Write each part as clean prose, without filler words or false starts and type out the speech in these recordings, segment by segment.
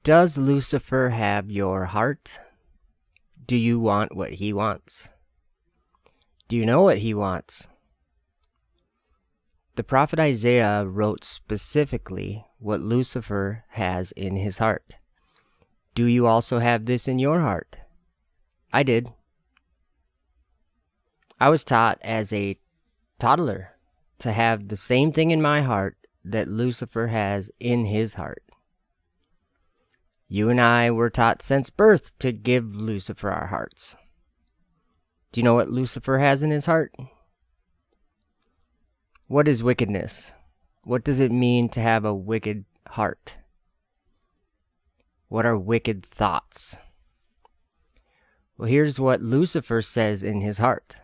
Does Lucifer have your heart? Do you want what he wants? Do you know what he wants? The prophet Isaiah wrote specifically what Lucifer has in his heart. Do you also have this in your heart? I did. I was taught as a toddler to have the same thing in my heart that Lucifer has in his heart. You and I were taught since birth to give Lucifer our hearts. Do you know what Lucifer has in his heart? What is wickedness? What does it mean to have a wicked heart? What are wicked thoughts? Well, here's what Lucifer says in his heart.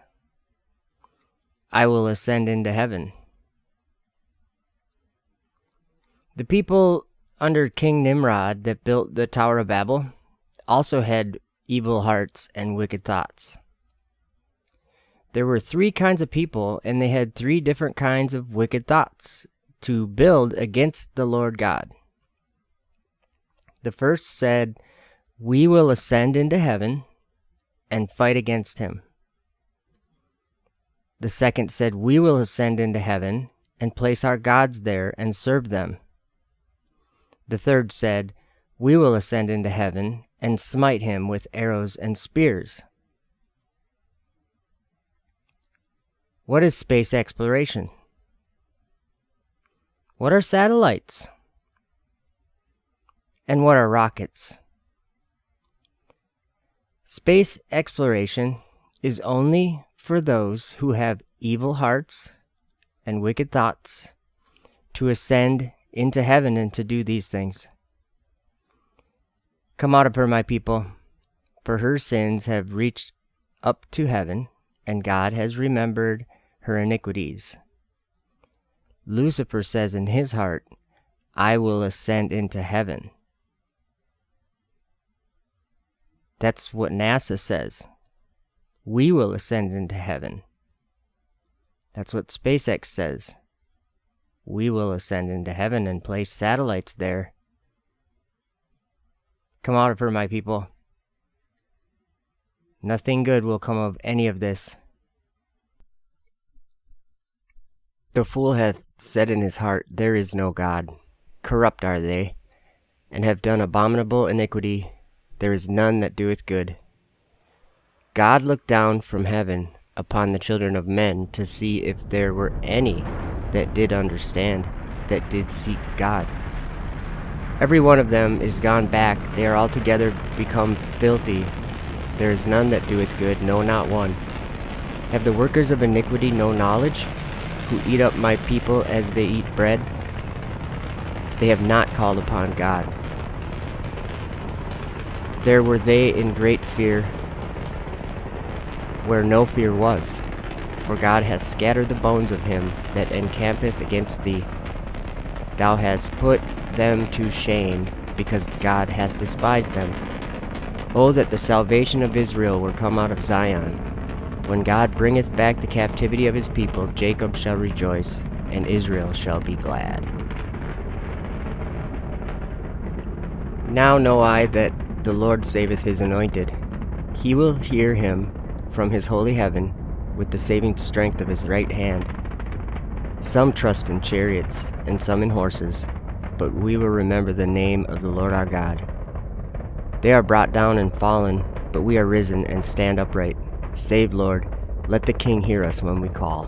I will ascend into heaven. The people under King Nimrod that built the Tower of Babel also had evil hearts and wicked thoughts. There were 3 kinds of people, and they had 3 different kinds of wicked thoughts to build against the Lord God. The first said, we will ascend into heaven and fight against him. The second said, we will ascend into heaven and place our gods there and serve them. The third said, we will ascend into heaven and smite him with arrows and spears. What is space exploration? What are satellites? And what are rockets? Space exploration is only for those who have evil hearts and wicked thoughts to ascend into heaven and to do these things. Come out of her, my people, for her sins have reached up to heaven, and God has remembered her iniquities. Lucifer says in his heart, I will ascend into heaven. That's what NASA says. We will ascend into heaven. That's what SpaceX says. We will ascend into heaven and place satellites there. Come out of her, my people. Nothing good will come of any of this. The fool hath said in his heart, there is no God. Corrupt are they, and have done abominable iniquity. There is none that doeth good. God looked down from heaven upon the children of men to see if there were any that did understand, that did seek God. Every one of them is gone back, they are altogether become filthy. There is none that doeth good, no, not one. Have the workers of iniquity no knowledge, who eat up my people as they eat bread? They have not called upon God. There were they in great fear, where no fear was. For God hath scattered the bones of him that encampeth against thee. Thou hast put them to shame, because God hath despised them. Oh, that the salvation of Israel were come out of Zion. When God bringeth back the captivity of his people, Jacob shall rejoice, and Israel shall be glad. Now know I that the Lord saveth his anointed. He will hear him from his holy heaven, with the saving strength of his right hand. Some trust in chariots, and some in horses, but we will remember the name of the Lord our God. They are brought down and fallen, but we are risen and stand upright. Save, Lord, let the King hear us when we call.